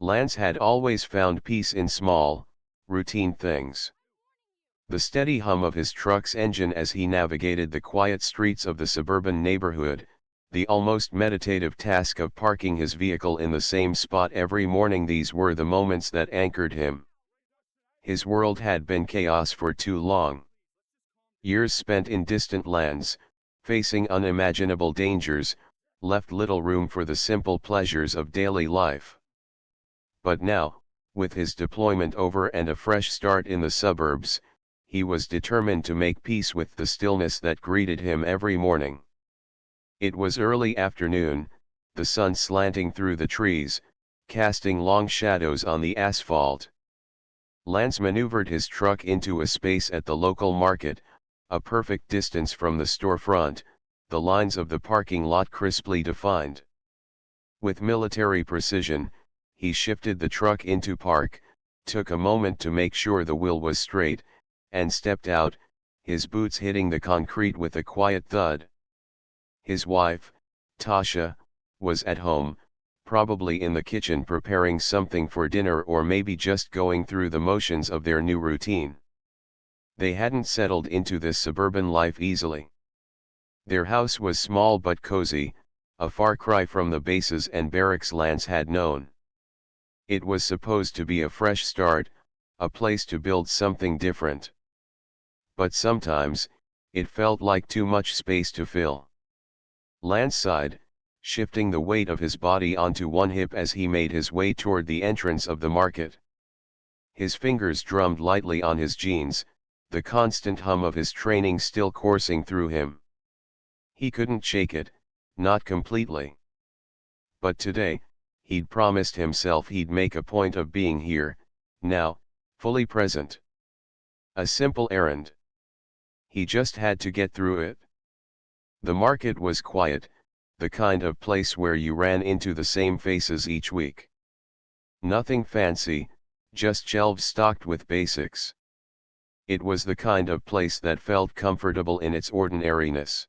Lance had always found peace in small, routine things. The steady hum of his truck's engine as he navigated the quiet streets of the suburban neighborhood, the almost meditative task of parking his vehicle in the same spot every morning, these were the moments that anchored him. His world had been chaos for too long. Years spent in distant lands, facing unimaginable dangers, left little room for the simple pleasures of daily life. But now, with his deployment over and a fresh start in the suburbs, he was determined to make peace with the stillness that greeted him every morning. It was early afternoon, the sun slanting through the trees, casting long shadows on the asphalt. Lance maneuvered his truck into a space at the local market, a perfect distance from the storefront, the lines of the parking lot crisply defined. With military precision, he shifted the truck into park, took a moment to make sure the wheel was straight, and stepped out, his boots hitting the concrete with a quiet thud. His wife, Tasha, was at home, probably in the kitchen preparing something for dinner or maybe just going through the motions of their new routine. They hadn't settled into this suburban life easily. Their house was small but cozy, a far cry from the bases and barracks Lance had known. It was supposed to be a fresh start, a place to build something different. But sometimes, it felt like too much space to fill. Lance sighed, shifting the weight of his body onto one hip as he made his way toward the entrance of the market. His fingers drummed lightly on his jeans, the constant hum of his training still coursing through him. He couldn't shake it, not completely. But today, he'd promised himself he'd make a point of being here, now, fully present. A simple errand. He just had to get through it. The market was quiet, the kind of place where you ran into the same faces each week. Nothing fancy, just shelves stocked with basics. It was the kind of place that felt comfortable in its ordinariness.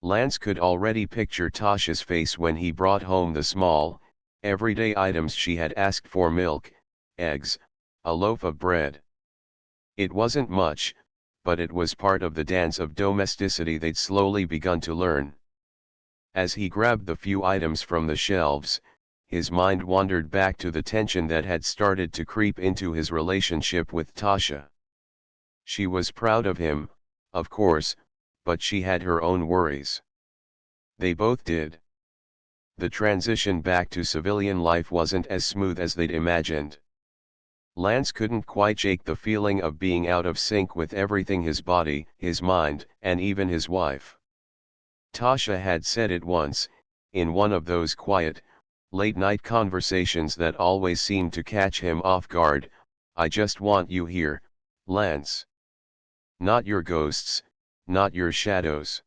Lance could already picture Tasha's face when he brought home the small, everyday items she had asked for: milk, eggs, a loaf of bread. It wasn't much, but it was part of the dance of domesticity they'd slowly begun to learn. As he grabbed the few items from the shelves, his mind wandered back to the tension that had started to creep into his relationship with Tasha. She was proud of him, of course, but she had her own worries. They both did. The transition back to civilian life wasn't as smooth as they'd imagined. Lance couldn't quite shake the feeling of being out of sync with everything: his body, his mind, and even his wife. Tasha had said it once, in one of those quiet, late-night conversations that always seemed to catch him off guard, "I just want you here, Lance. Not your ghosts, not your shadows.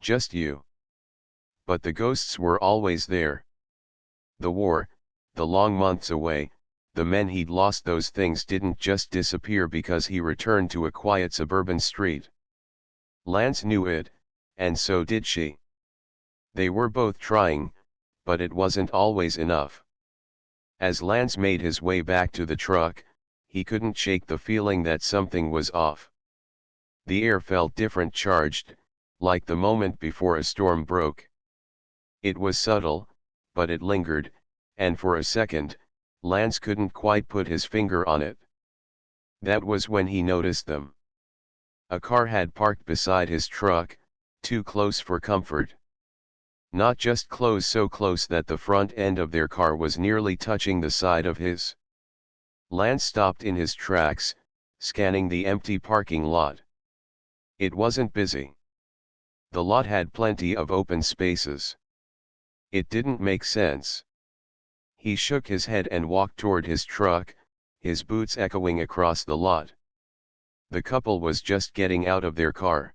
Just you." But the ghosts were always there. The war, the long months away, the men he'd lost, those things didn't just disappear because he returned to a quiet suburban street. Lance knew it, and so did she. They were both trying, but it wasn't always enough. As Lance made his way back to the truck, he couldn't shake the feeling that something was off. The air felt different, charged, like the moment before a storm broke. It was subtle, but it lingered, and for a second, Lance couldn't quite put his finger on it. That was when he noticed them. A car had parked beside his truck, too close for comfort. Not just close, so close that the front end of their car was nearly touching the side of his. Lance stopped in his tracks, scanning the empty parking lot. It wasn't busy. The lot had plenty of open spaces. It didn't make sense. He shook his head and walked toward his truck, his boots echoing across the lot. The couple was just getting out of their car.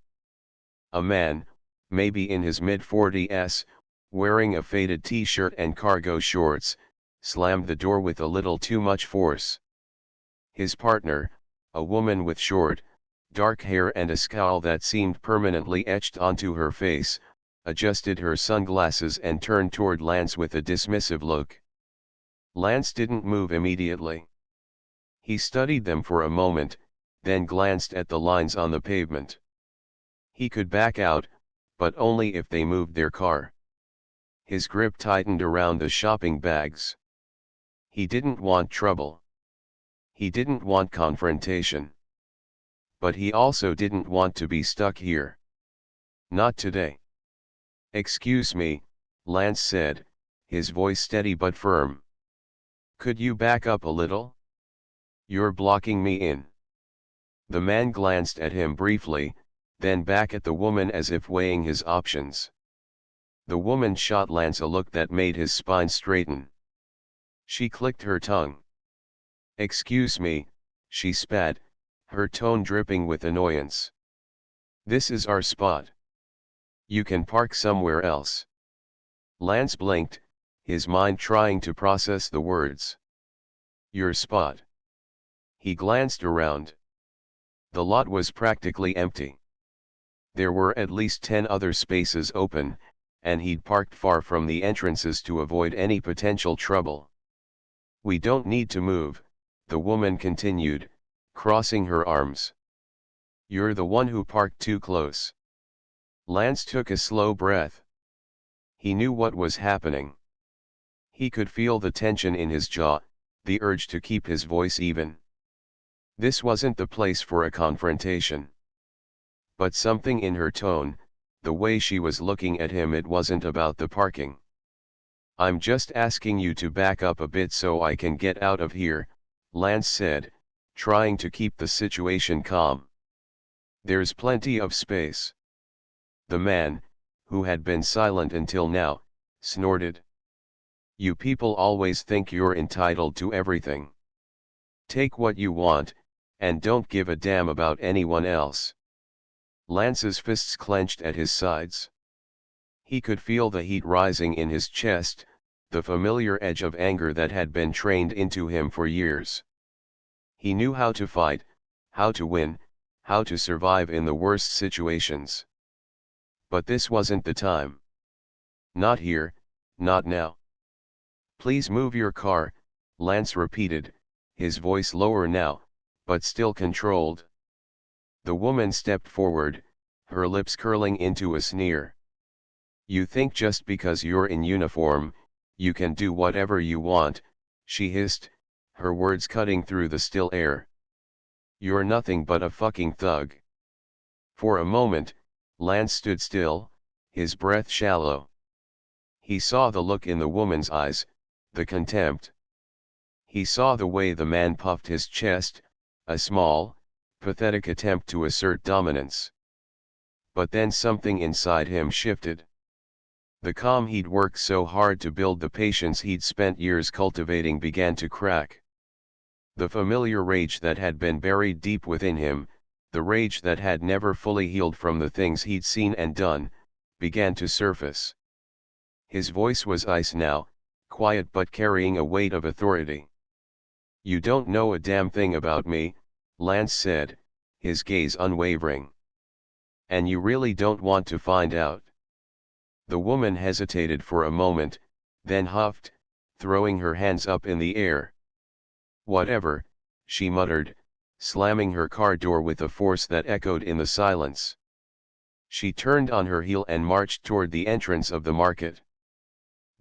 A man, maybe in his mid-40s, wearing a faded t-shirt and cargo shorts, slammed the door with a little too much force. His partner, a woman with short, dark hair and a scowl that seemed permanently etched onto her face, adjusted her sunglasses and turned toward Lance with a dismissive look. Lance didn't move immediately. He studied them for a moment, then glanced at the lines on the pavement. He could back out, but only if they moved their car. His grip tightened around the shopping bags. He didn't want trouble. He didn't want confrontation. But he also didn't want to be stuck here. Not today. "Excuse me," Lance said, his voice steady but firm. "Could you back up a little? You're blocking me in." The man glanced at him briefly, then back at the woman as if weighing his options. The woman shot Lance a look that made his spine straighten. She clicked her tongue. "Excuse me," she spat, her tone dripping with annoyance. "This is our spot. You can park somewhere else." Lance blinked, his mind trying to process the words. "Your spot." He glanced around. The lot was practically empty. There were at least 10 other spaces open, and he'd parked far from the entrances to avoid any potential trouble. "We don't need to move," the woman continued, crossing her arms. "You're the one who parked too close." Lance took a slow breath. He knew what was happening. He could feel the tension in his jaw, the urge to keep his voice even. This wasn't the place for a confrontation. But something in her tone, the way she was looking at him, it wasn't about the parking. "I'm just asking you to back up a bit so I can get out of here," Lance said, trying to keep the situation calm. "There's plenty of space." The man, who had been silent until now, snorted. "You people always think you're entitled to everything. Take what you want, and don't give a damn about anyone else." Lance's fists clenched at his sides. He could feel the heat rising in his chest, the familiar edge of anger that had been trained into him for years. He knew how to fight, how to win, how to survive in the worst situations. But this wasn't the time. Not here, not now. "Please move your car," Lance repeated, his voice lower now, but still controlled. The woman stepped forward, her lips curling into a sneer. "You think just because you're in uniform, you can do whatever you want," she hissed, her words cutting through the still air. "You're nothing but a fucking thug." For a moment, Lance stood still, his breath shallow. He saw the look in the woman's eyes, the contempt. He saw the way the man puffed his chest, a small, pathetic attempt to assert dominance. But then something inside him shifted. The calm he'd worked so hard to build, the patience he'd spent years cultivating, began to crack. The familiar rage that had been buried deep within him, the rage that had never fully healed from the things he'd seen and done, began to surface. His voice was ice now, quiet but carrying a weight of authority. "You don't know a damn thing about me," Lance said, his gaze unwavering. "And you really don't want to find out." The woman hesitated for a moment, then huffed, throwing her hands up in the air. "Whatever," she muttered, slamming her car door with a force that echoed in the silence. She turned on her heel and marched toward the entrance of the market.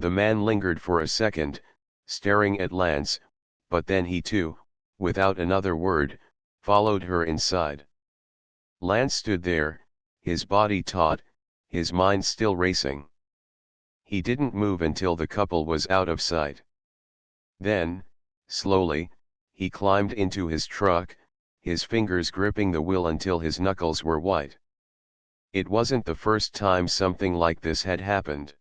The man lingered for a second, staring at Lance, but then he too, without another word, followed her inside. Lance stood there, his body taut, his mind still racing. He didn't move until the couple was out of sight. Then, slowly, he climbed into his truck, his fingers gripping the wheel until his knuckles were white. It wasn't the first time something like this had happened.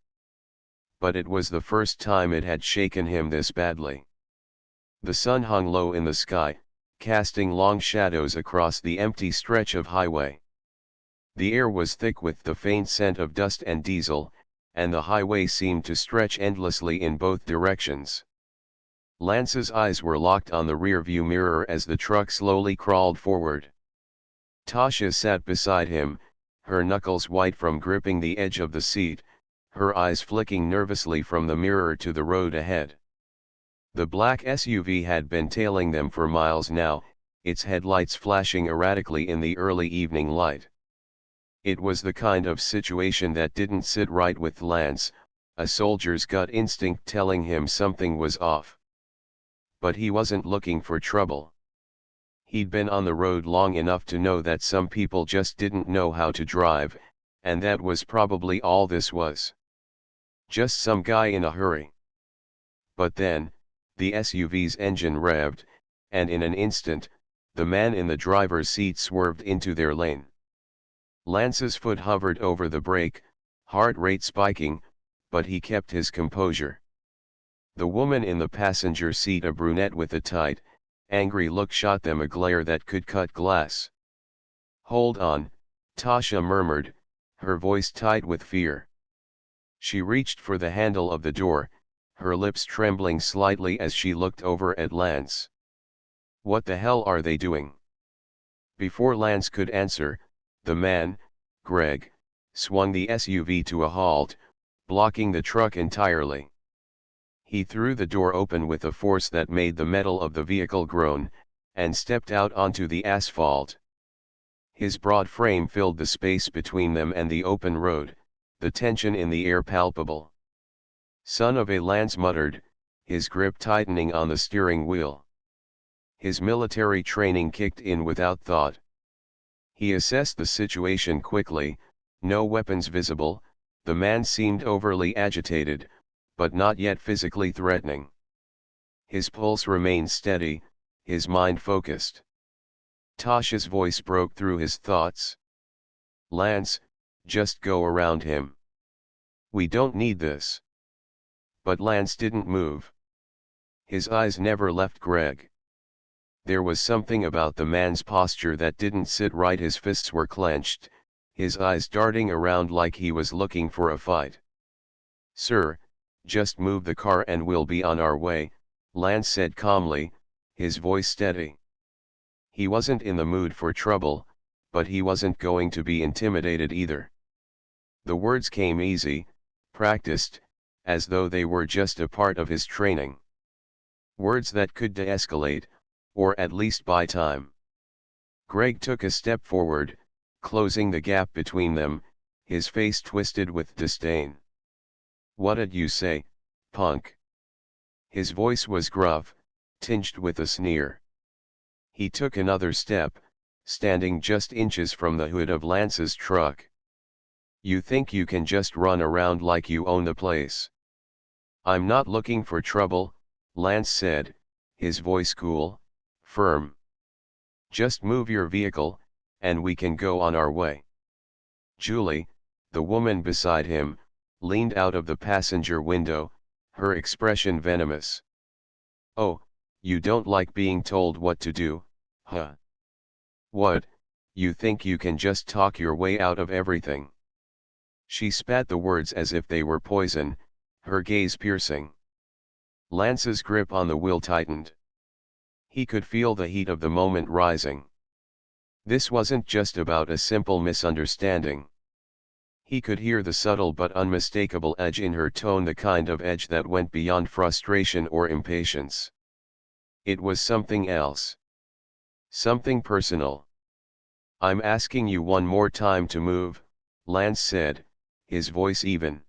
But it was the first time it had shaken him this badly. The sun hung low in the sky, casting long shadows across the empty stretch of highway. The air was thick with the faint scent of dust and diesel, and the highway seemed to stretch endlessly in both directions. Lance's eyes were locked on the rearview mirror as the truck slowly crawled forward. Tasha sat beside him, her knuckles white from gripping the edge of the seat, her eyes flicking nervously from the mirror to the road ahead. The black SUV had been tailing them for miles now, its headlights flashing erratically in the early evening light. It was the kind of situation that didn't sit right with Lance, a soldier's gut instinct telling him something was off. But he wasn't looking for trouble. He'd been on the road long enough to know that some people just didn't know how to drive, and that was probably all this was. Just some guy in a hurry. But then, the SUV's engine revved, and in an instant, the man in the driver's seat swerved into their lane. Lance's foot hovered over the brake, heart rate spiking, but he kept his composure. The woman in the passenger seat, a brunette with a tight, angry look, shot them a glare that could cut glass. "Hold on," Tasha murmured, her voice tight with fear. She reached for the handle of the door, her lips trembling slightly as she looked over at Lance. "What the hell are they doing?" Before Lance could answer, the man, Greg, swung the SUV to a halt, blocking the truck entirely. He threw the door open with a force that made the metal of the vehicle groan, and stepped out onto the asphalt. His broad frame filled the space between them and the open road, the tension in the air palpable. "Son of a," Lance muttered, his grip tightening on the steering wheel. His military training kicked in without thought. He assessed the situation quickly, no weapons visible, the man seemed overly agitated, but not yet physically threatening. His pulse remained steady, his mind focused. Tasha's voice broke through his thoughts. "Lance, just go around him. We don't need this." But Lance didn't move. His eyes never left Greg. There was something about the man's posture that didn't sit right. His fists were clenched, his eyes darting around like he was looking for a fight. "Sir, just move the car and we'll be on our way," Lance said calmly, his voice steady. He wasn't in the mood for trouble, but he wasn't going to be intimidated either. The words came easy, practiced, as though they were just a part of his training. Words that could de-escalate, or at least buy time. Greg took a step forward, closing the gap between them, his face twisted with disdain. "What'd you say, punk?" His voice was gruff, tinged with a sneer. He took another step, standing just inches from the hood of Lance's truck. "You think you can just run around like you own the place?" "I'm not looking for trouble," Lance said, his voice cool, firm. "Just move your vehicle, and we can go on our way." Julie, the woman beside him, leaned out of the passenger window, her expression venomous. "Oh, you don't like being told what to do, huh? What, you think you can just talk your way out of everything?" She spat the words as if they were poison, her gaze piercing. Lance's grip on the wheel tightened. He could feel the heat of the moment rising. This wasn't just about a simple misunderstanding. He could hear the subtle but unmistakable edge in her tone, the kind of edge that went beyond frustration or impatience. It was something else. Something personal. "I'm asking you one more time to move," Lance said, his voice even.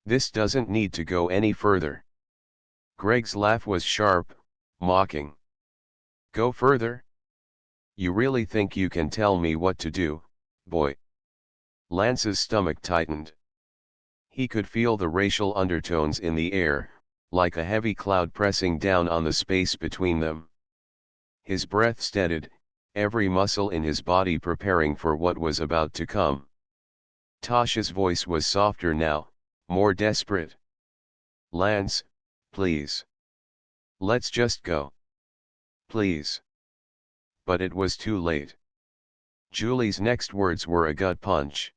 "This doesn't need to go any further." Greg's laugh was sharp, mocking. "Go further? You really think you can tell me what to do, boy?" Lance's stomach tightened. He could feel the racial undertones in the air, like a heavy cloud pressing down on the space between them. His breath steadied, every muscle in his body preparing for what was about to come. Tasha's voice was softer now, more desperate. "Lance, please. Let's just go. Please." But it was too late. Julie's next words were a gut punch.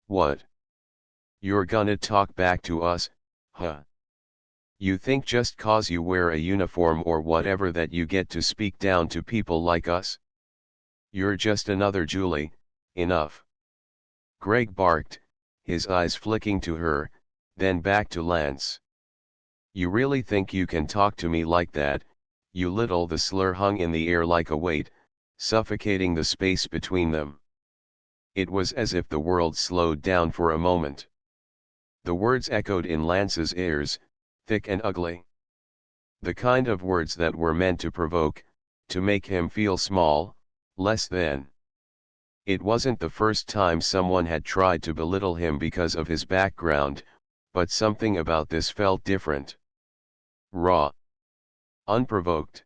"What? You're gonna talk back to us, huh? You think just cause you wear a uniform or whatever that you get to speak down to people like us? You're just another Julie, enough." Greg barked, his eyes flicking to her, then back to Lance. You really think you can talk to me like that, you little? The slur hung in the air like a weight, suffocating the space between them. It was as if the world slowed down for a moment. The words echoed in Lance's ears, thick and ugly. The kind of words that were meant to provoke, to make him feel small, less than. It wasn't the first time someone had tried to belittle him because of his background, but something about this felt different. Raw. Unprovoked.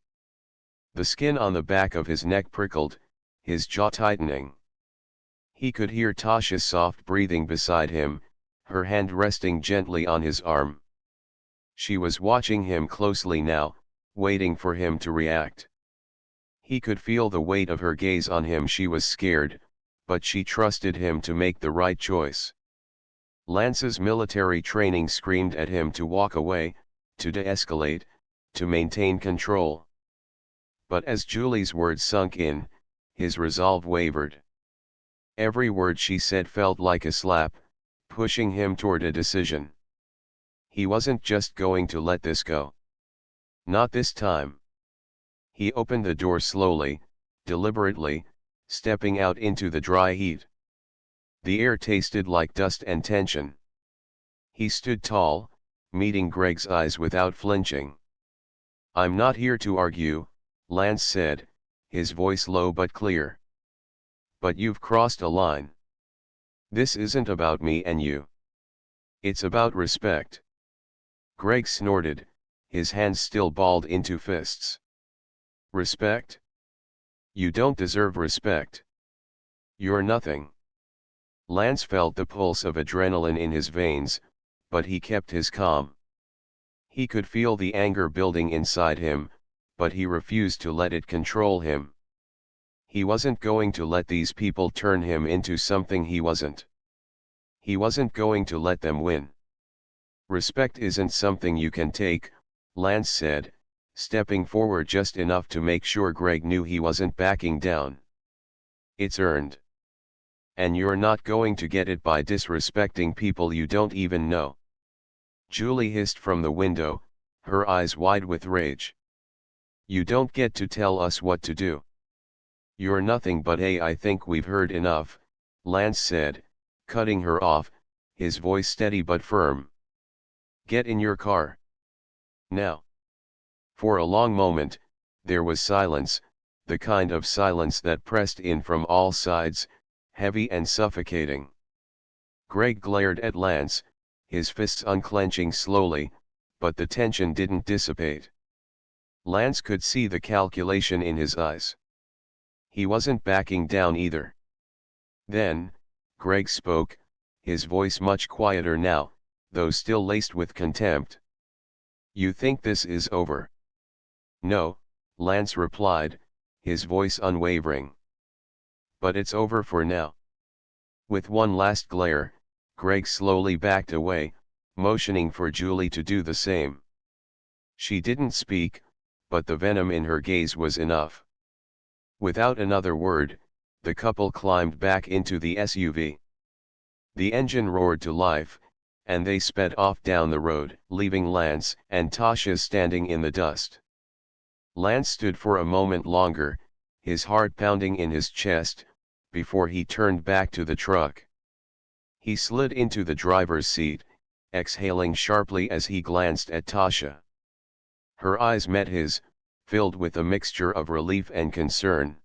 The skin on the back of his neck prickled, his jaw tightening. He could hear Tasha's soft breathing beside him, her hand resting gently on his arm. She was watching him closely now, waiting for him to react. He could feel the weight of her gaze on him. She was scared, but she trusted him to make the right choice. Lance's military training screamed at him to walk away, to de-escalate, to maintain control. But as Julie's words sunk in, his resolve wavered. Every word she said felt like a slap, pushing him toward a decision. He wasn't just going to let this go. Not this time. He opened the door slowly, deliberately, stepping out into the dry heat. The air tasted like dust and tension. He stood tall, meeting Greg's eyes without flinching. "I'm not here to argue," Lance said, his voice low but clear. "But you've crossed a line. This isn't about me and you. It's about respect." Greg snorted, his hands still balled into fists. "Respect? You don't deserve respect. You're nothing." Lance felt the pulse of adrenaline in his veins, but he kept his calm. He could feel the anger building inside him, but he refused to let it control him. He wasn't going to let these people turn him into something he wasn't. He wasn't going to let them win. "Respect isn't something you can take," Lance said, stepping forward just enough to make sure Greg knew he wasn't backing down. "It's earned. And you're not going to get it by disrespecting people you don't even know." Julie hissed from the window, her eyes wide with rage. "You don't get to tell us what to do. You're nothing but a..." "I think we've heard enough," Lance said, cutting her off, his voice steady but firm. "Get in your car. Now." For a long moment, there was silence, the kind of silence that pressed in from all sides, heavy and suffocating. Greg glared at Lance, his fists unclenching slowly, but the tension didn't dissipate. Lance could see the calculation in his eyes. He wasn't backing down either. Then, Greg spoke, his voice much quieter now, though still laced with contempt. "You think this is over?" "No," Lance replied, his voice unwavering. "But it's over for now." With one last glare, Greg slowly backed away, motioning for Julie to do the same. She didn't speak, but the venom in her gaze was enough. Without another word, the couple climbed back into the SUV. The engine roared to life, and they sped off down the road, leaving Lance and Tasha standing in the dust. Lance stood for a moment longer, his heart pounding in his chest, before he turned back to the truck. He slid into the driver's seat, exhaling sharply as he glanced at Tasha. Her eyes met his, filled with a mixture of relief and concern.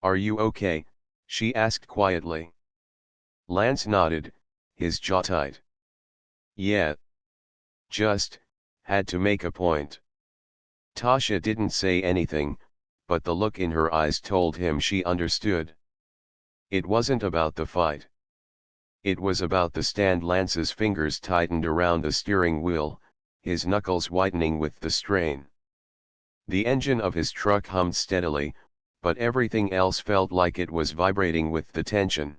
"Are you okay?" she asked quietly. Lance nodded, his jaw tight. "Yeah. Just, had to make a point." Tasha didn't say anything, but the look in her eyes told him she understood. It wasn't about the fight. It was about the stand. Lance's fingers tightened around the steering wheel, his knuckles whitening with the strain. The engine of his truck hummed steadily, but everything else felt like it was vibrating with the tension.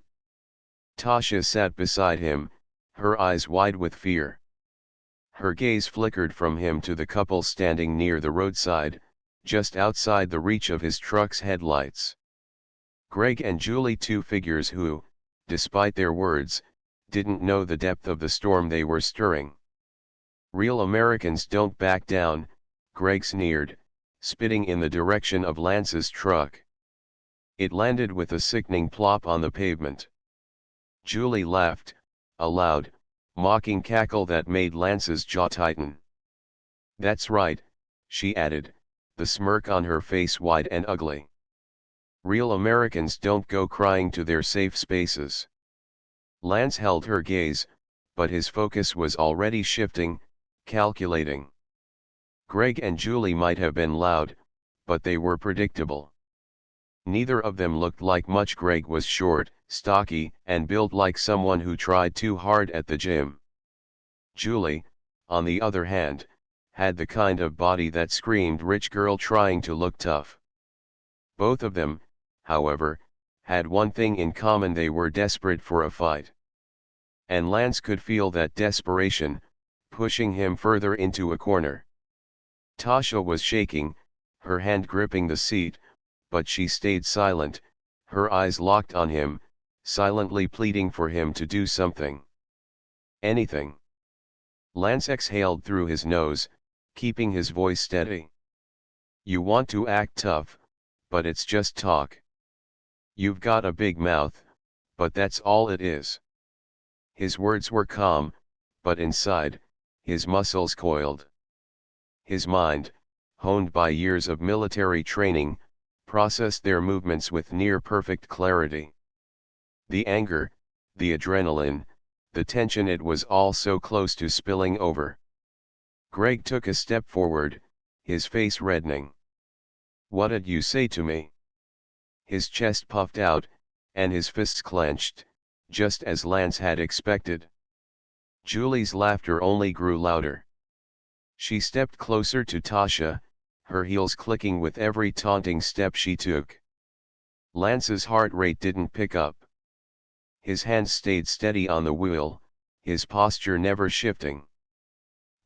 Tasha sat beside him, her eyes wide with fear. Her gaze flickered from him to the couple standing near the roadside, just outside the reach of his truck's headlights. Greg and Julie, two figures who, despite their words, didn't know the depth of the storm they were stirring. Real Americans don't back down, Greg sneered, spitting in the direction of Lance's truck. It landed with a sickening plop on the pavement. Julie laughed, a loud, mocking cackle that made Lance's jaw tighten. "That's right," she added, the smirk on her face wide and ugly. "Real Americans don't go crying to their safe spaces." Lance held her gaze, but his focus was already shifting, calculating. Greg and Julie might have been loud, but they were predictable. Neither of them looked like much. Greg was short, stocky, and built like someone who tried too hard at the gym. Julie, on the other hand, had the kind of body that screamed rich girl trying to look tough. Both of them, however, had one thing in common: they were desperate for a fight. And Lance could feel that desperation, pushing him further into a corner. Tasha was shaking, her hand gripping the seat, but she stayed silent, her eyes locked on him, silently pleading for him to do something. Anything. Lance exhaled through his nose, keeping his voice steady. "You want to act tough, but it's just talk. You've got a big mouth, but that's all it is." His words were calm, but inside, his muscles coiled. His mind, honed by years of military training, processed their movements with near-perfect clarity. The anger, the adrenaline, the tension, it was all so close to spilling over. Greg took a step forward, his face reddening. "What'd you say to me?" His chest puffed out, and his fists clenched, just as Lance had expected. Julie's laughter only grew louder. She stepped closer to Tasha, her heels clicking with every taunting step she took. Lance's heart rate didn't pick up. His hands stayed steady on the wheel, his posture never shifting.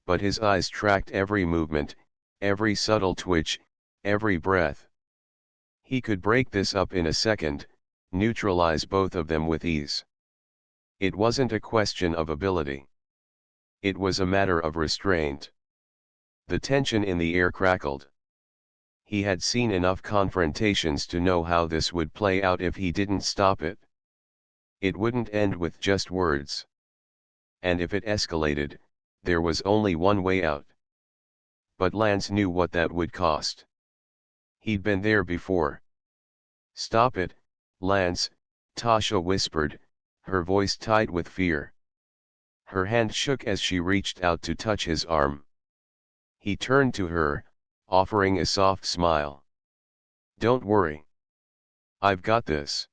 But his eyes tracked every movement, every subtle twitch, every breath. He could break this up in a second, neutralize both of them with ease. It wasn't a question of ability. It was a matter of restraint. The tension in the air crackled. He had seen enough confrontations to know how this would play out if he didn't stop it. It wouldn't end with just words. And if it escalated, there was only one way out. But Lance knew what that would cost. He'd been there before. "Stop it, Lance," Tasha whispered, her voice tight with fear. Her hand shook as she reached out to touch his arm. He turned to her, offering a soft smile. "Don't worry. I've got this.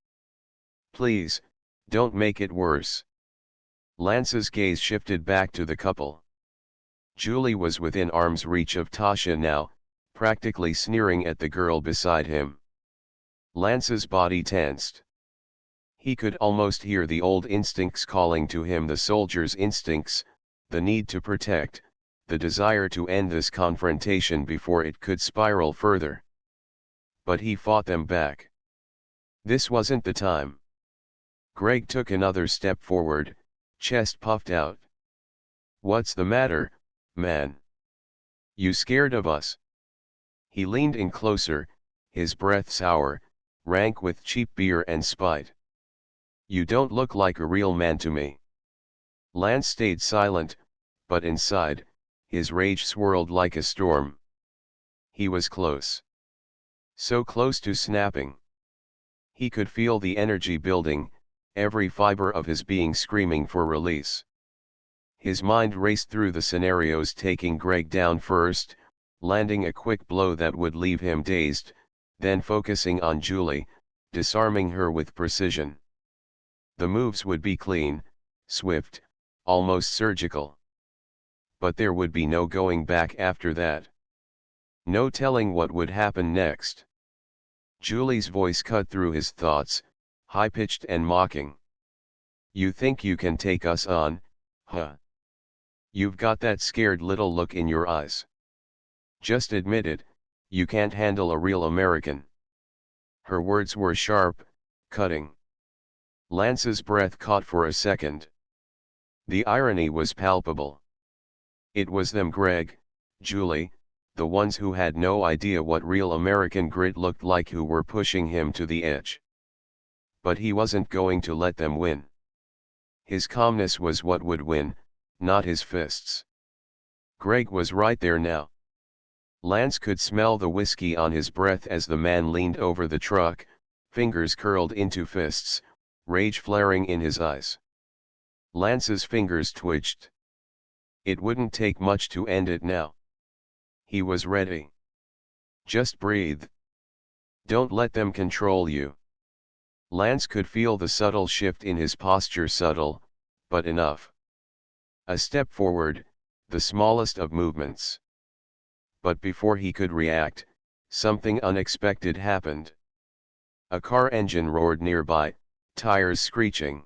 Please, don't make it worse." Lance's gaze shifted back to the couple. Julie was within arm's reach of Tasha now, practically sneering at the girl beside him. Lance's body tensed. He could almost hear the old instincts calling to him, the soldier's instincts, the need to protect, the desire to end this confrontation before it could spiral further. But he fought them back. This wasn't the time. Greg took another step forward, chest puffed out. "What's the matter, man? You scared of us?" He leaned in closer, his breath sour, rank with cheap beer and spite. "You don't look like a real man to me." Lance stayed silent, but inside, his rage swirled like a storm. He was close. So close to snapping. He could feel the energy building, every fiber of his being screaming for release. His mind raced through the scenarios, taking Greg down first, landing a quick blow that would leave him dazed, then focusing on Julie, disarming her with precision. The moves would be clean, swift, almost surgical. But there would be no going back after that. No telling what would happen next. Julie's voice cut through his thoughts, high-pitched and mocking. "You think you can take us on, huh? You've got that scared little look in your eyes. Just admit it, you can't handle a real American." Her words were sharp, cutting. Lance's breath caught for a second. The irony was palpable. It was them, Greg, Julie, the ones who had no idea what real American grit looked like, who were pushing him to the edge. But he wasn't going to let them win. His calmness was what would win, not his fists. Greg was right there now. Lance could smell the whiskey on his breath as the man leaned over the truck, fingers curled into fists, rage flaring in his eyes. Lance's fingers twitched. It wouldn't take much to end it now. He was ready. Just breathe. Don't let them control you. Lance could feel the subtle shift in his posture, subtle, but enough. A step forward, the smallest of movements. But before he could react, something unexpected happened. A car engine roared nearby, tires screeching.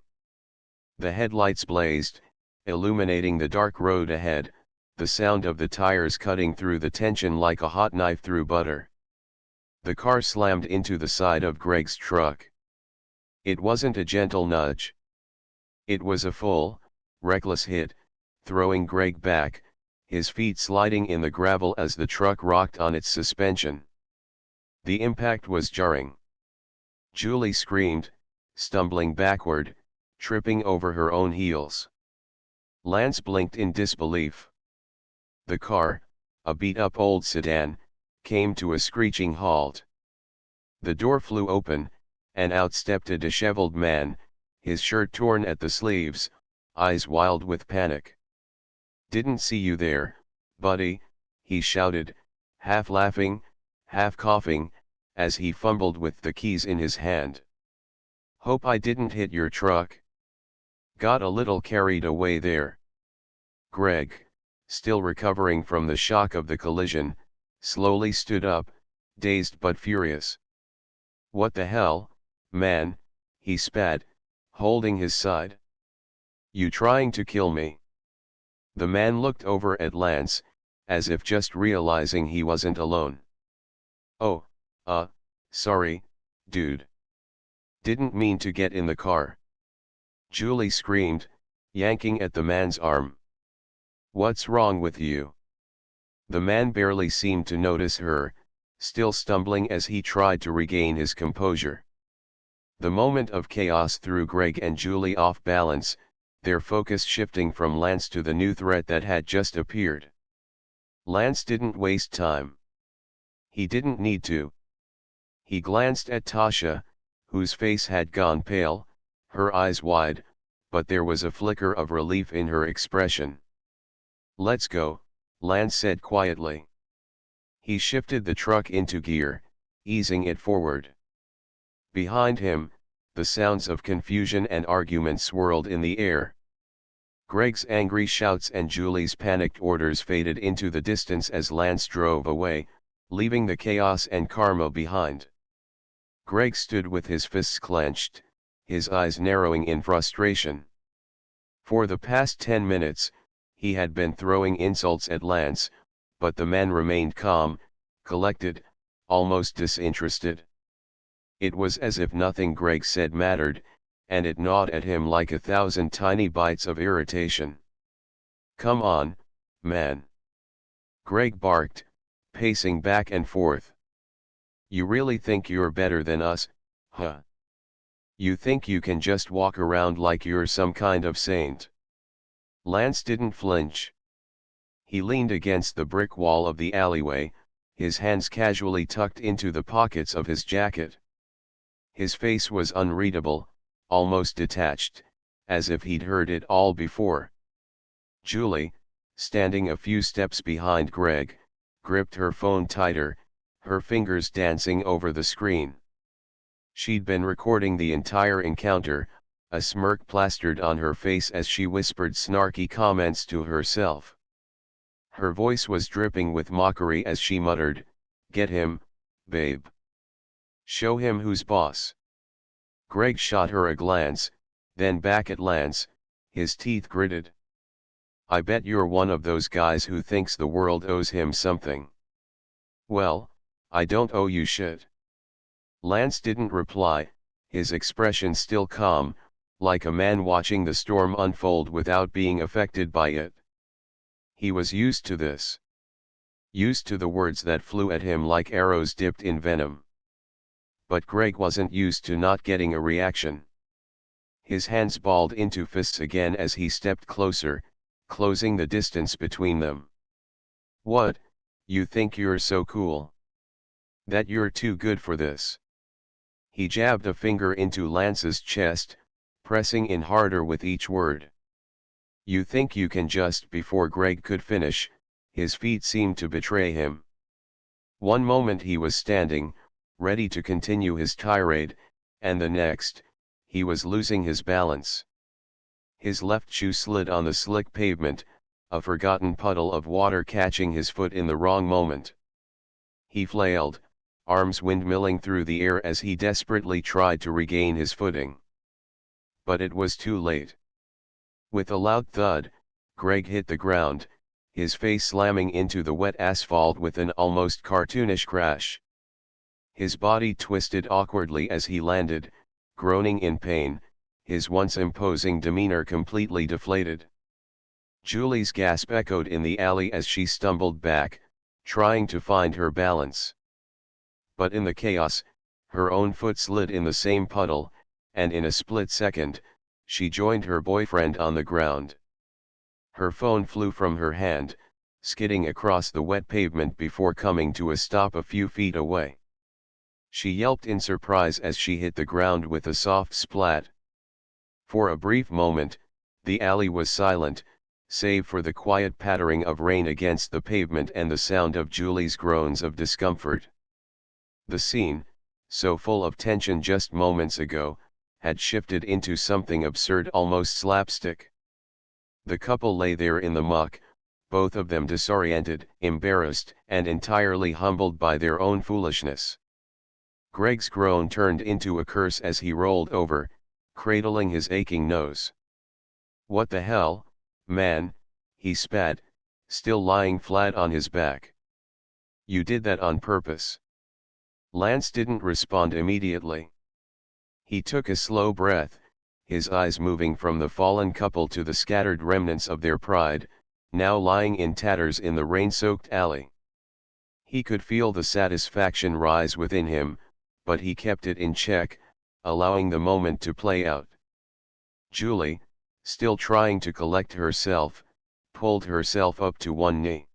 The headlights blazed, illuminating the dark road ahead, the sound of the tires cutting through the tension like a hot knife through butter. The car slammed into the side of Greg's truck. It wasn't a gentle nudge. It was a full, reckless hit, throwing Greg back, his feet sliding in the gravel as the truck rocked on its suspension. The impact was jarring. Julie screamed, stumbling backward, tripping over her own heels. Lance blinked in disbelief. The car, a beat-up old sedan, came to a screeching halt. The door flew open, and out stepped a disheveled man, his shirt torn at the sleeves, eyes wild with panic. "Didn't see you there, buddy," he shouted, half laughing, half coughing, as he fumbled with the keys in his hand. "Hope I didn't hit your truck. Got a little carried away there." Greg, still recovering from the shock of the collision, slowly stood up, dazed but furious. "What the hell, man," he spat, holding his side. "You trying to kill me?" The man looked over at Lance, as if just realizing he wasn't alone. "Oh, sorry, dude. Didn't mean to get in the car." Julie screamed, yanking at the man's arm. "What's wrong with you?" The man barely seemed to notice her, still stumbling as he tried to regain his composure. The moment of chaos threw Greg and Julie off balance, their focus shifting from Lance to the new threat that had just appeared. Lance didn't waste time. He didn't need to. He glanced at Tasha, whose face had gone pale, her eyes wide, but there was a flicker of relief in her expression. "Let's go," Lance said quietly. He shifted the truck into gear, easing it forward. Behind him, the sounds of confusion and argument swirled in the air. Greg's angry shouts and Julie's panicked orders faded into the distance as Lance drove away, leaving the chaos and karma behind. Greg stood with his fists clenched, his eyes narrowing in frustration. For the past 10 minutes, he had been throwing insults at Lance, but the man remained calm, collected, almost disinterested. It was as if nothing Greg said mattered, and it gnawed at him like 1,000 tiny bites of irritation. "Come on, man," Greg barked, pacing back and forth. "You really think you're better than us, huh? You think you can just walk around like you're some kind of saint?" Lance didn't flinch. He leaned against the brick wall of the alleyway, his hands casually tucked into the pockets of his jacket. His face was unreadable, almost detached, as if he'd heard it all before. Julie, standing a few steps behind Greg, gripped her phone tighter, her fingers dancing over the screen. She'd been recording the entire encounter, a smirk plastered on her face as she whispered snarky comments to herself. Her voice was dripping with mockery as she muttered, "Get him, babe. Show him who's boss." Greg shot her a glance, then back at Lance, his teeth gritted. "I bet you're one of those guys who thinks the world owes him something." "Well, I don't owe you shit." Lance didn't reply, his expression still calm, like a man watching the storm unfold without being affected by it. He was used to this. Used to the words that flew at him like arrows dipped in venom. But Greg wasn't used to not getting a reaction. His hands balled into fists again as he stepped closer, closing the distance between them. What, you think you're so cool? That you're too good for this? He jabbed a finger into Lance's chest, pressing in harder with each word. You think you can just before Greg could finish, his feet seemed to betray him. One moment he was standing, ready to continue his tirade, and the next, he was losing his balance. His left shoe slid on the slick pavement, a forgotten puddle of water catching his foot in the wrong moment. He flailed, arms windmilling through the air as he desperately tried to regain his footing. But it was too late. With a loud thud, Greg hit the ground, his face slamming into the wet asphalt with an almost cartoonish crash. His body twisted awkwardly as he landed, groaning in pain, his once imposing demeanor completely deflated. Julie's gasp echoed in the alley as she stumbled back, trying to find her balance. But in the chaos, her own foot slid in the same puddle, and in a split second, she joined her boyfriend on the ground. Her phone flew from her hand, skidding across the wet pavement before coming to a stop a few feet away. She yelped in surprise as she hit the ground with a soft splat. For a brief moment, the alley was silent, save for the quiet pattering of rain against the pavement and the sound of Julie's groans of discomfort. The scene, so full of tension just moments ago, had shifted into something absurd, almost slapstick. The couple lay there in the muck, both of them disoriented, embarrassed, and entirely humbled by their own foolishness. Greg's groan turned into a curse as he rolled over, cradling his aching nose. What the hell, man, he spat, still lying flat on his back. You did that on purpose. Lance didn't respond immediately. He took a slow breath, his eyes moving from the fallen couple to the scattered remnants of their pride, now lying in tatters in the rain-soaked alley. He could feel the satisfaction rise within him, but he kept it in check, allowing the moment to play out. Julie, still trying to collect herself, pulled herself up to one knee.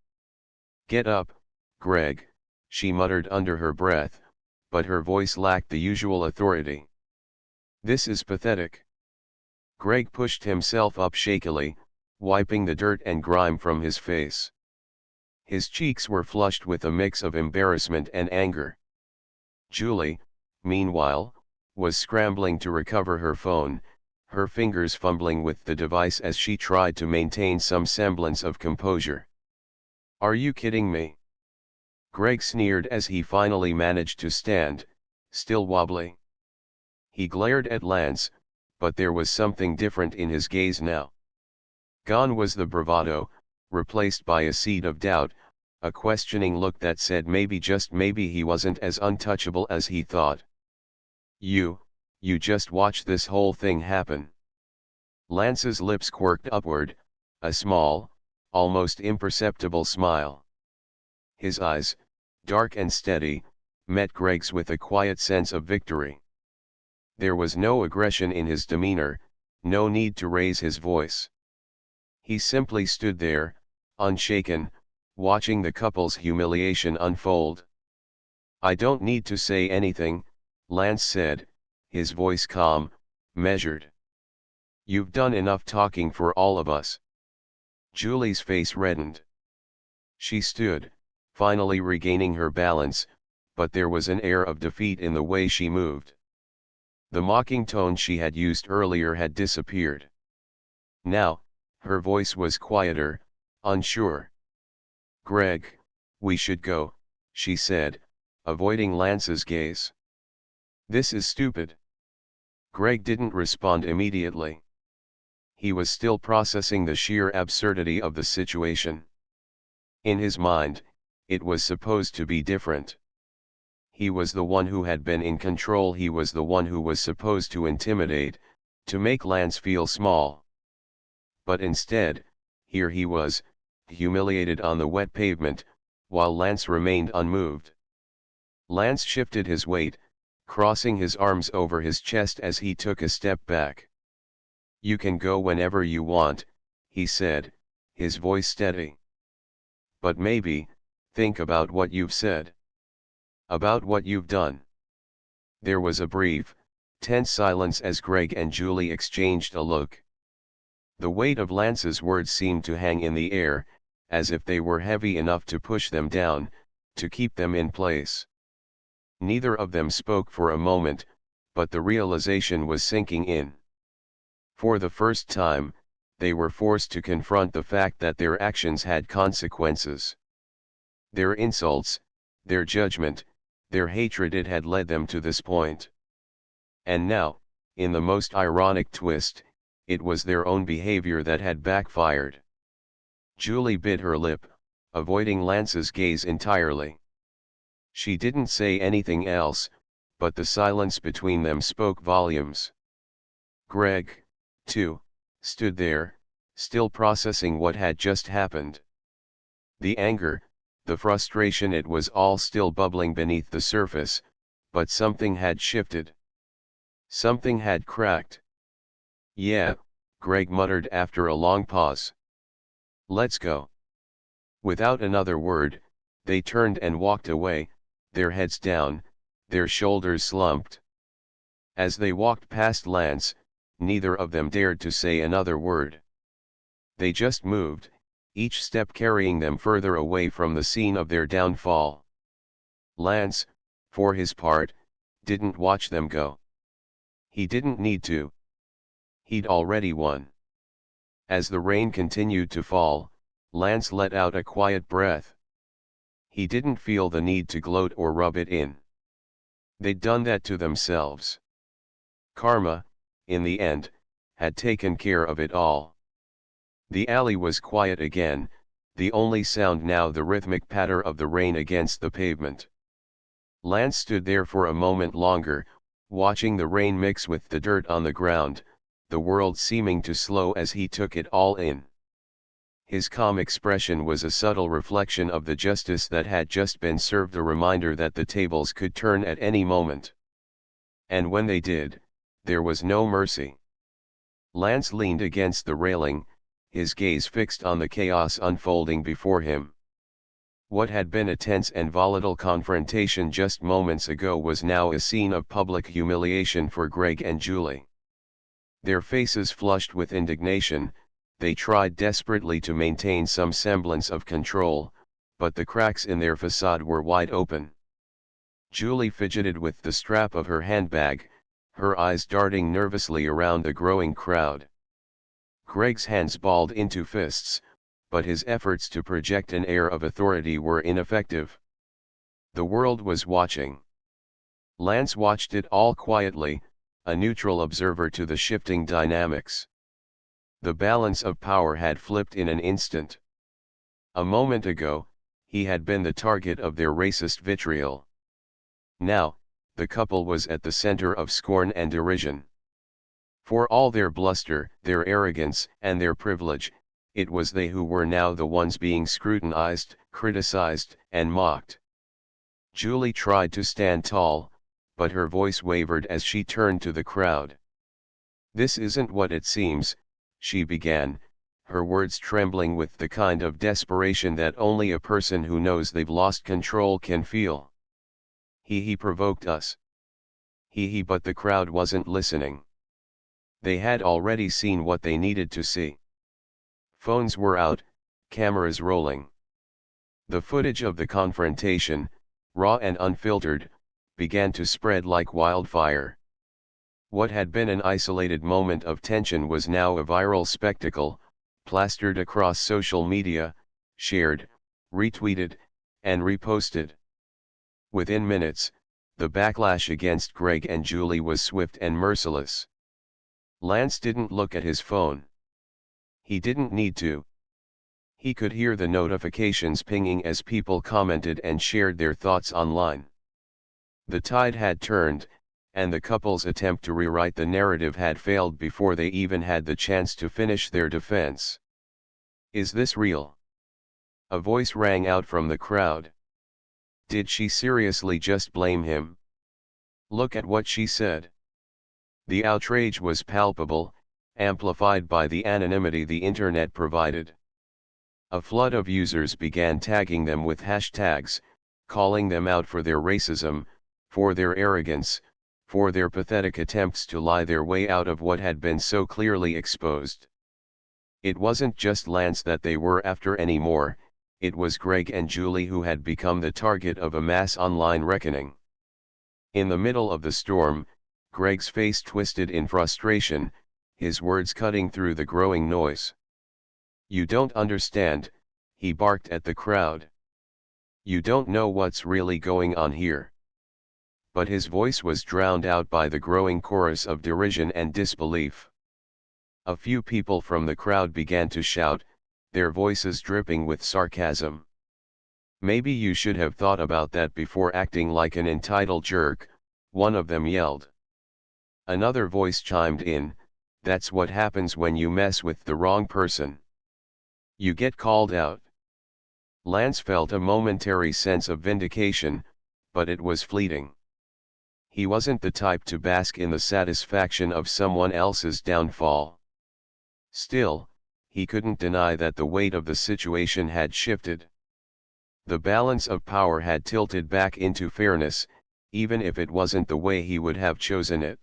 Get up, Greg, she muttered under her breath, but her voice lacked the usual authority. This is pathetic. Greg pushed himself up shakily, wiping the dirt and grime from his face. His cheeks were flushed with a mix of embarrassment and anger. Julie, meanwhile, was scrambling to recover her phone, her fingers fumbling with the device as she tried to maintain some semblance of composure. Are you kidding me? Greg sneered as he finally managed to stand, still wobbly. He glared at Lance, but there was something different in his gaze now. Gone was the bravado, replaced by a seed of doubt, a questioning look that said maybe just maybe he wasn't as untouchable as he thought. You just watch this whole thing happen. Lance's lips quirked upward, a small, almost imperceptible smile. His eyes, dark and steady, met Greg's with a quiet sense of victory. There was no aggression in his demeanor, no need to raise his voice. He simply stood there, unshaken, watching the couple's humiliation unfold. I don't need to say anything, Lance said, his voice calm, measured. You've done enough talking for all of us. Julie's face reddened. She stood, finally regaining her balance, but there was an air of defeat in the way she moved. The mocking tone she had used earlier had disappeared. Now, her voice was quieter, unsure. Greg, we should go, she said, avoiding Lance's gaze. This is stupid. Greg didn't respond immediately. He was still processing the sheer absurdity of the situation. In his mind, it was supposed to be different. He was the one who had been in control, he was the one who was supposed to intimidate, to make Lance feel small. But instead, here he was, humiliated on the wet pavement, while Lance remained unmoved. Lance shifted his weight, crossing his arms over his chest as he took a step back. "You can go whenever you want," he said, his voice steady. "But maybe, think about what you've said. About what you've done." There was a brief, tense silence as Greg and Julie exchanged a look. The weight of Lance's words seemed to hang in the air, as if they were heavy enough to push them down, to keep them in place. Neither of them spoke for a moment, but the realization was sinking in. For the first time, they were forced to confront the fact that their actions had consequences. Their insults, their judgment, their hatred, it had led them to this point. And now, in the most ironic twist, it was their own behavior that had backfired. Julie bit her lip, avoiding Lance's gaze entirely. She didn't say anything else, but the silence between them spoke volumes. Greg, too, stood there, still processing what had just happened. The anger, the frustration, it was all still bubbling beneath the surface, but something had shifted. Something had cracked. "Yeah," Greg muttered after a long pause. "Let's go." Without another word, they turned and walked away, their heads down, their shoulders slumped. As they walked past Lance, neither of them dared to say another word. They just moved, each step carrying them further away from the scene of their downfall. Lance, for his part, didn't watch them go. He didn't need to. He'd already won. As the rain continued to fall, Lance let out a quiet breath. He didn't feel the need to gloat or rub it in. They'd done that to themselves. Karma, in the end, had taken care of it all. The alley was quiet again, the only sound now the rhythmic patter of the rain against the pavement. Lance stood there for a moment longer, watching the rain mix with the dirt on the ground, the world seeming to slow as he took it all in. His calm expression was a subtle reflection of the justice that had just been served, a reminder that the tables could turn at any moment. And when they did, there was no mercy. Lance leaned against the railing, his gaze fixed on the chaos unfolding before him. What had been a tense and volatile confrontation just moments ago was now a scene of public humiliation for Greg and Julie. Their faces flushed with indignation, they tried desperately to maintain some semblance of control, but the cracks in their facade were wide open. Julie fidgeted with the strap of her handbag, her eyes darting nervously around the growing crowd. Greg's hands balled into fists, but his efforts to project an air of authority were ineffective. The world was watching. Lance watched it all quietly, a neutral observer to the shifting dynamics. The balance of power had flipped in an instant. A moment ago, he had been the target of their racist vitriol. Now, the couple was at the center of scorn and derision. For all their bluster, their arrogance, and their privilege, it was they who were now the ones being scrutinized, criticized, and mocked. Julie tried to stand tall, but her voice wavered as she turned to the crowd. "This isn't what it seems," she began, her words trembling with the kind of desperation that only a person who knows they've lost control can feel. He provoked us. But the crowd wasn't listening. They had already seen what they needed to see. Phones were out, cameras rolling. The footage of the confrontation, raw and unfiltered, began to spread like wildfire. What had been an isolated moment of tension was now a viral spectacle, plastered across social media, shared, retweeted, and reposted. Within minutes, the backlash against Greg and Julie was swift and merciless. Lance didn't look at his phone. He didn't need to. He could hear the notifications pinging as people commented and shared their thoughts online. The tide had turned, and the couple's attempt to rewrite the narrative had failed before they even had the chance to finish their defense. "Is this real?" A voice rang out from the crowd. Did she seriously just blame him? Look at what she said. The outrage was palpable, amplified by the anonymity the internet provided. A flood of users began tagging them with hashtags, calling them out for their racism, for their arrogance, for their pathetic attempts to lie their way out of what had been so clearly exposed. It wasn't just Lance that they were after anymore, it was Greg and Julie who had become the target of a mass online reckoning. In the middle of the storm, Greg's face twisted in frustration, his words cutting through the growing noise. "You don't understand," he barked at the crowd. "You don't know what's really going on here." But his voice was drowned out by the growing chorus of derision and disbelief. A few people from the crowd began to shout, their voices dripping with sarcasm. "Maybe you should have thought about that before acting like an entitled jerk," one of them yelled. Another voice chimed in, "That's what happens when you mess with the wrong person. You get called out." Lance felt a momentary sense of vindication, but it was fleeting. He wasn't the type to bask in the satisfaction of someone else's downfall. Still, he couldn't deny that the weight of the situation had shifted. The balance of power had tilted back into fairness, even if it wasn't the way he would have chosen it.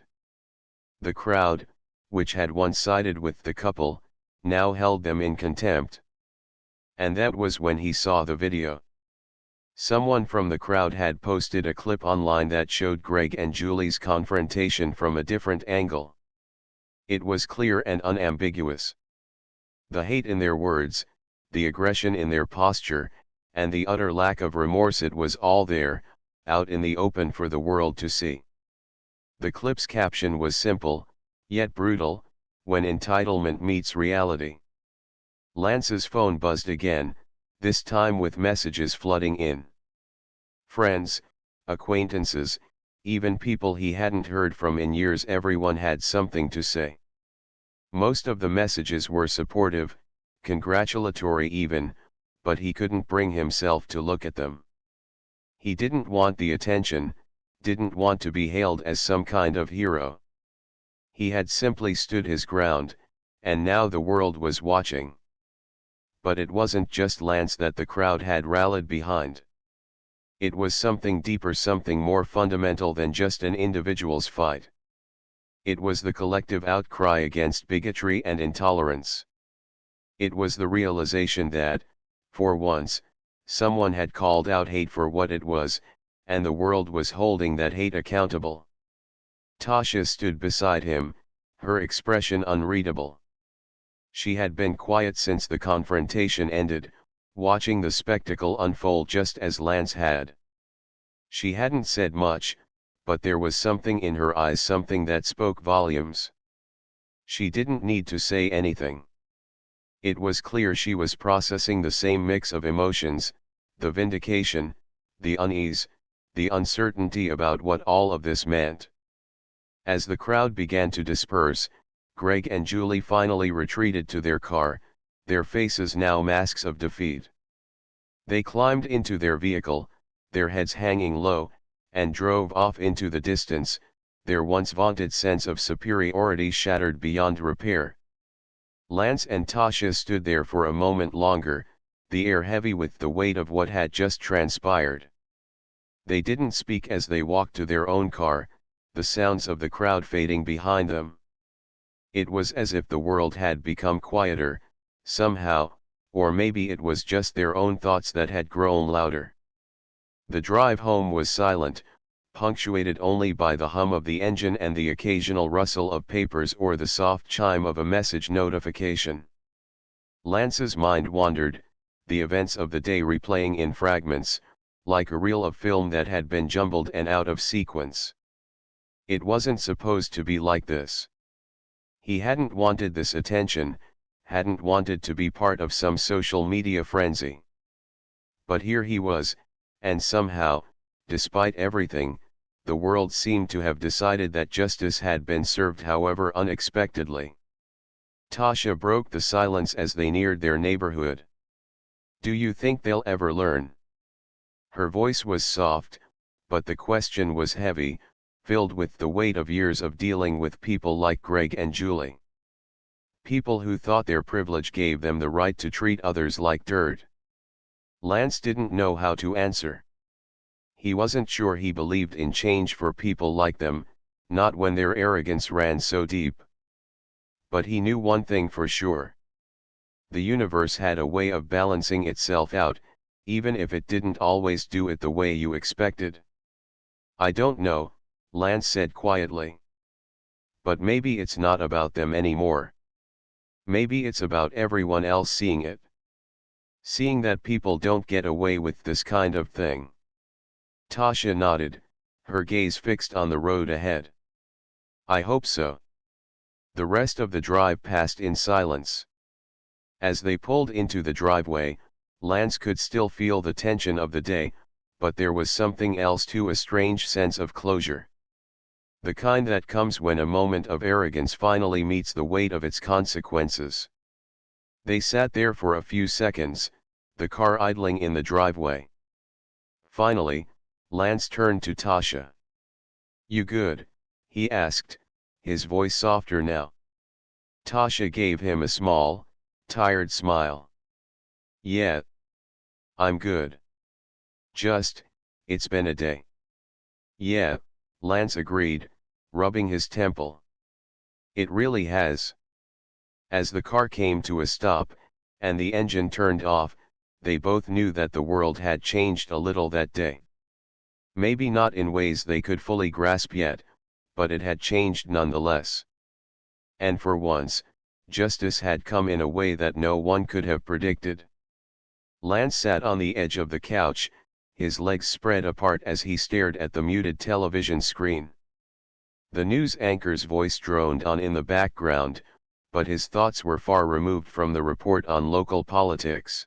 The crowd, which had once sided with the couple, now held them in contempt. And that was when he saw the video. Someone from the crowd had posted a clip online that showed Greg and Julie's confrontation from a different angle. It was clear and unambiguous. The hate in their words, the aggression in their posture, and the utter lack of remorse, it was all there, out in the open for the world to see. The clip's caption was simple, yet brutal, "When entitlement meets reality." Lance's phone buzzed again, this time with messages flooding in. Friends, acquaintances, even people he hadn't heard from in years, everyone had something to say. Most of the messages were supportive, congratulatory even, but he couldn't bring himself to look at them. He didn't want the attention, didn't want to be hailed as some kind of hero. He had simply stood his ground, and now the world was watching. But it wasn't just Lance that the crowd had rallied behind. It was something deeper, something more fundamental than just an individual's fight. It was the collective outcry against bigotry and intolerance. It was the realization that, for once, someone had called out hate for what it was, and the world was holding that hate accountable. Tasha stood beside him, her expression unreadable. She had been quiet since the confrontation ended, watching the spectacle unfold just as Lance had. She hadn't said much, but there was something in her eyes, something that spoke volumes. She didn't need to say anything. It was clear she was processing the same mix of emotions, the vindication, the unease, the uncertainty about what all of this meant. As the crowd began to disperse, Greg and Julie finally retreated to their car, their faces now masks of defeat. They climbed into their vehicle, their heads hanging low, and drove off into the distance, their once vaunted sense of superiority shattered beyond repair. Lance and Tasha stood there for a moment longer, the air heavy with the weight of what had just transpired. They didn't speak as they walked to their own car, the sounds of the crowd fading behind them. It was as if the world had become quieter, somehow, or maybe it was just their own thoughts that had grown louder. The drive home was silent, punctuated only by the hum of the engine and the occasional rustle of papers or the soft chime of a message notification. Lance's mind wandered, the events of the day replaying in fragments, like a reel of film that had been jumbled and out of sequence. It wasn't supposed to be like this. He hadn't wanted this attention, hadn't wanted to be part of some social media frenzy. But here he was, and somehow, despite everything, the world seemed to have decided that justice had been served, however unexpectedly. Tasha broke the silence as they neared their neighborhood. Do you think they'll ever learn? Her voice was soft, but the question was heavy, filled with the weight of years of dealing with people like Greg and Julie. People who thought their privilege gave them the right to treat others like dirt. Lance didn't know how to answer. He wasn't sure he believed in change for people like them, not when their arrogance ran so deep. But he knew one thing for sure. The universe had a way of balancing itself out, even if it didn't always do it the way you expected. I don't know, Lance said quietly. But maybe it's not about them anymore. Maybe it's about everyone else seeing it. Seeing that people don't get away with this kind of thing. Tasha nodded, her gaze fixed on the road ahead. I hope so. The rest of the drive passed in silence. As they pulled into the driveway, Lance could still feel the tension of the day, but there was something else too, a strange sense of closure. The kind that comes when a moment of arrogance finally meets the weight of its consequences. They sat there for a few seconds, the car idling in the driveway. Finally, Lance turned to Tasha. You good? He asked, his voice softer now. Tasha gave him a small, tired smile. Yeah. I'm good. Just, it's been a day. Yeah, Lance agreed, rubbing his temple. It really has. As the car came to a stop, and the engine turned off, they both knew that the world had changed a little that day. Maybe not in ways they could fully grasp yet, but it had changed nonetheless. And for once, justice had come in a way that no one could have predicted. Lance sat on the edge of the couch, his legs spread apart as he stared at the muted television screen. The news anchor's voice droned on in the background, but his thoughts were far removed from the report on local politics.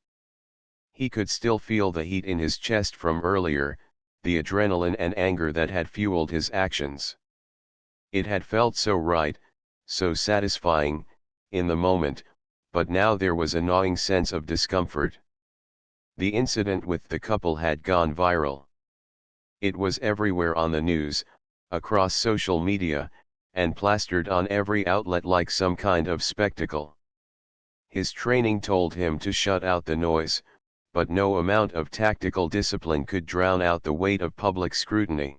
He could still feel the heat in his chest from earlier, the adrenaline and anger that had fueled his actions. It had felt so right, so satisfying, in the moment, but now there was a gnawing sense of discomfort. The incident with the couple had gone viral. It was everywhere on the news, across social media, and plastered on every outlet like some kind of spectacle. His training told him to shut out the noise, but no amount of tactical discipline could drown out the weight of public scrutiny.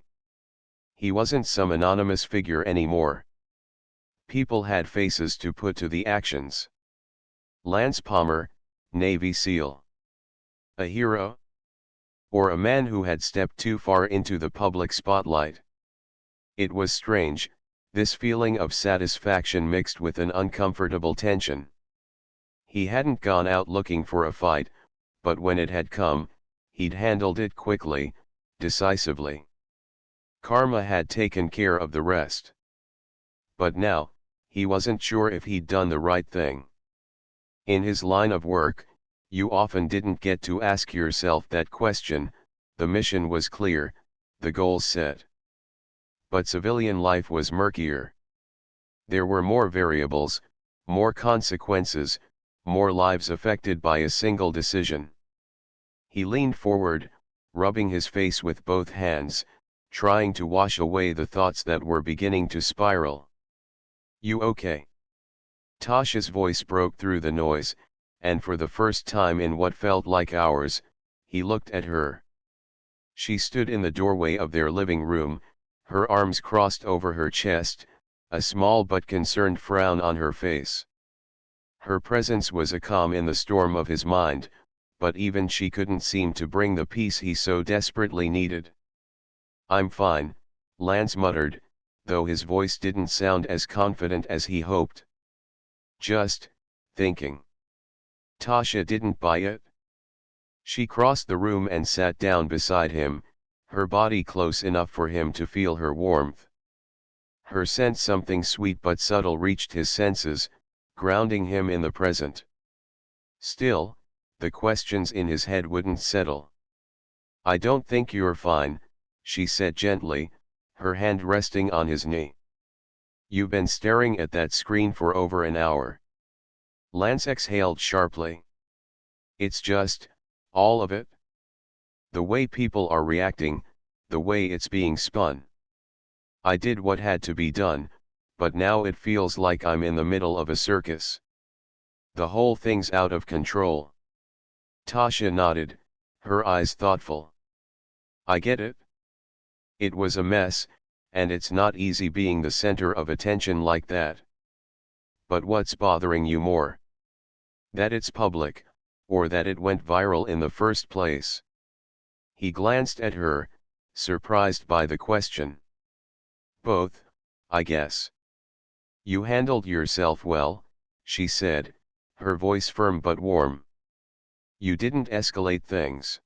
He wasn't some anonymous figure anymore. People had faces to put to the actions. Lance Palmer, Navy SEAL. A hero? Or a man who had stepped too far into the public spotlight? It was strange, this feeling of satisfaction mixed with an uncomfortable tension. He hadn't gone out looking for a fight, but when it had come, he'd handled it quickly, decisively. Karma had taken care of the rest. But now, he wasn't sure if he'd done the right thing. In his line of work, you often didn't get to ask yourself that question. The mission was clear, the goals set. But civilian life was murkier. There were more variables, more consequences, more lives affected by a single decision. He leaned forward, rubbing his face with both hands, trying to wash away the thoughts that were beginning to spiral. You okay? Tasha's voice broke through the noise, and for the first time in what felt like hours, he looked at her. She stood in the doorway of their living room, her arms crossed over her chest, a small but concerned frown on her face. Her presence was a calm in the storm of his mind, but even she couldn't seem to bring the peace he so desperately needed. I'm fine, Lance muttered, though his voice didn't sound as confident as he hoped. Just thinking. Tasha didn't buy it. She crossed the room and sat down beside him, her body close enough for him to feel her warmth. Her scent, something sweet but subtle, reached his senses, grounding him in the present. Still, the questions in his head wouldn't settle. I don't think you're fine, she said gently, her hand resting on his knee. You've been staring at that screen for over an hour. Lance exhaled sharply. It's just, All of it? The way people are reacting, the way it's being spun. I did what had to be done, but now it feels like I'm in the middle of a circus. The whole thing's out of control. Tasha nodded, her eyes thoughtful. I get it. It was a mess, and it's not easy being the center of attention like that. But what's bothering you more? That it's public, or that it went viral in the first place? He glanced at her, surprised by the question. Both, I guess. You handled yourself well, she said, her voice firm but warm. You didn't escalate things.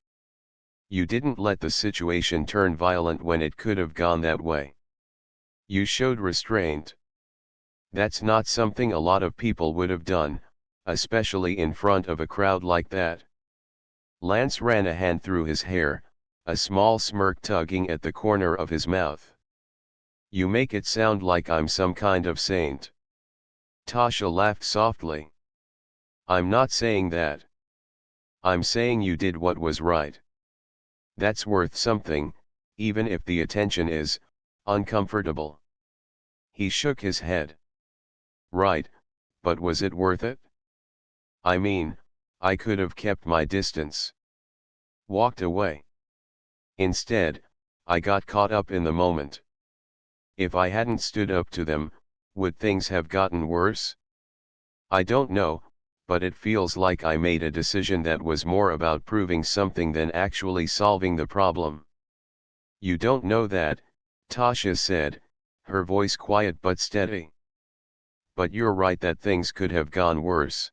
You didn't let the situation turn violent when it could have gone that way. You showed restraint. That's not something a lot of people would have done, especially in front of a crowd like that. Lance ran a hand through his hair, a small smirk tugging at the corner of his mouth. You make it sound like I'm some kind of saint. Tasha laughed softly. I'm not saying that. I'm saying you did what was right. That's worth something, even if the attention is uncomfortable. He shook his head. Right, but was it worth it? I mean, I could have kept my distance. Walked away. Instead, I got caught up in the moment. If I hadn't stood up to them, would things have gotten worse? I don't know, but it feels like I made a decision that was more about proving something than actually solving the problem. You don't know that, Tasha said, her voice quiet but steady. But you're right that things could have gone worse.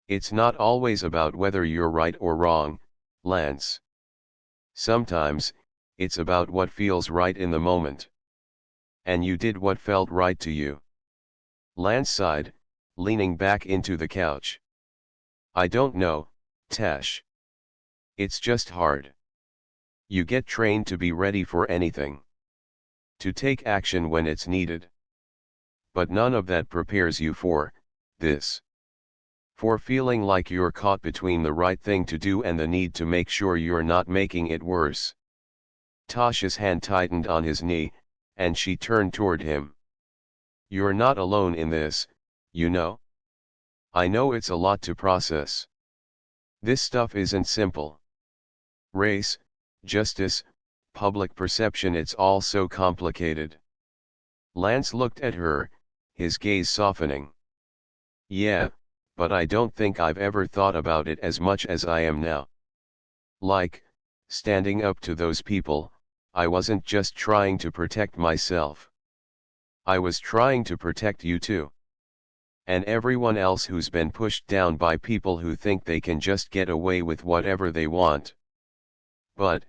It's not always about whether you're right or wrong, Lance. Sometimes, it's about what feels right in the moment. And you did what felt right to you. Lance sighed, leaning back into the couch. I don't know, Tash. It's just hard. You get trained to be ready for anything. To take action when it's needed. But none of that prepares you for this. For feeling like you're caught between the right thing to do and the need to make sure you're not making it worse. Tasha's hand tightened on his knee, and she turned toward him. You're not alone in this, you know? I know it's a lot to process. This stuff isn't simple. Race, justice, public perception, it's all so complicated. Lance looked at her, his gaze softening. Yeah, but I don't think I've ever thought about it as much as I am now. Like, standing up to those people, I wasn't just trying to protect myself. I was trying to protect you too. And everyone else who's been pushed down by people who think they can just get away with whatever they want. But,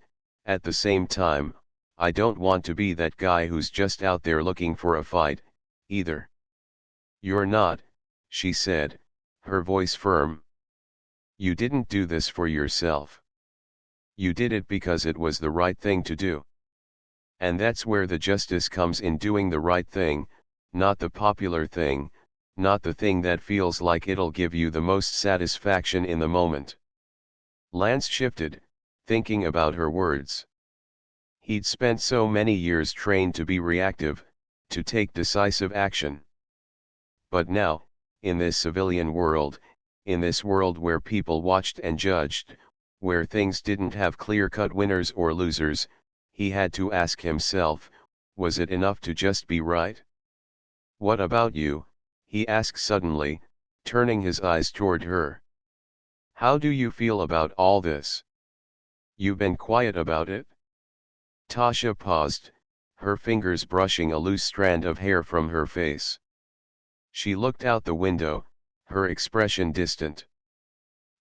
at the same time, I don't want to be that guy who's just out there looking for a fight, either. You're not, she said, her voice firm. You didn't do this for yourself. You did it because it was the right thing to do. And that's where the justice comes in, doing the right thing, not the popular thing, not the thing that feels like it'll give you the most satisfaction in the moment. Lance shifted, thinking about her words. He'd spent so many years trained to be reactive, to take decisive action. But now, in this civilian world, in this world where people watched and judged, where things didn't have clear-cut winners or losers, he had to ask himself, was it enough to just be right? What about you? He asked suddenly, turning his eyes toward her. How do you feel about all this? You've been quiet about it? Tasha paused, her fingers brushing a loose strand of hair from her face. She looked out the window, her expression distant.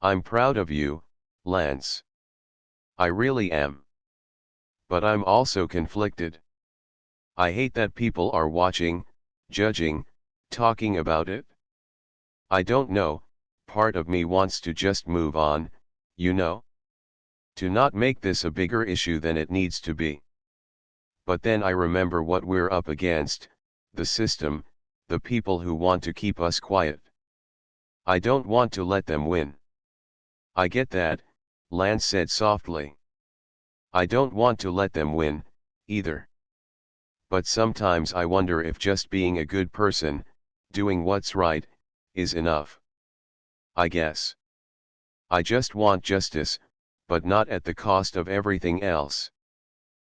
I'm proud of you, Lance. I really am. But I'm also conflicted. I hate that people are watching, judging, talking about it. I don't know, part of me wants to just move on, you know? To not make this a bigger issue than it needs to be. But then I remember what we're up against, the system, the people who want to keep us quiet. I don't want to let them win. I get that, Lance said softly. I don't want to let them win, either. But sometimes I wonder if just being a good person, doing what's right, is enough. I guess. I just want justice, but not at the cost of everything else.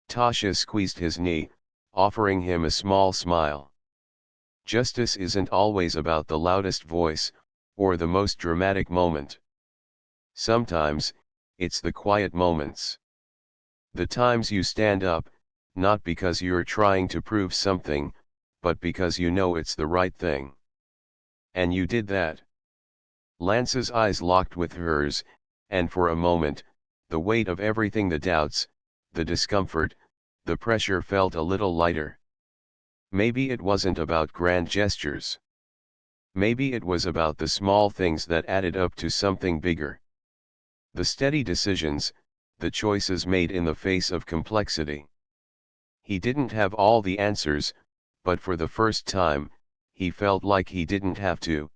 Tasha squeezed his knee, offering him a small smile. Justice isn't always about the loudest voice, or the most dramatic moment. Sometimes, it's the quiet moments. The times you stand up, not because you're trying to prove something, but because you know it's the right thing. And you did that. Lance's eyes locked with hers, and for a moment, the weight of everything, the doubts, the discomfort, the pressure, felt a little lighter. Maybe it wasn't about grand gestures. Maybe it was about the small things that added up to something bigger. The steady decisions, the choices made in the face of complexity. He didn't have all the answers, but for the first time, he felt like he didn't have to.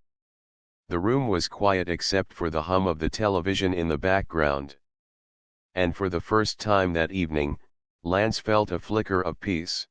The room was quiet except for the hum of the television in the background. And for the first time that evening, Lance felt a flicker of peace.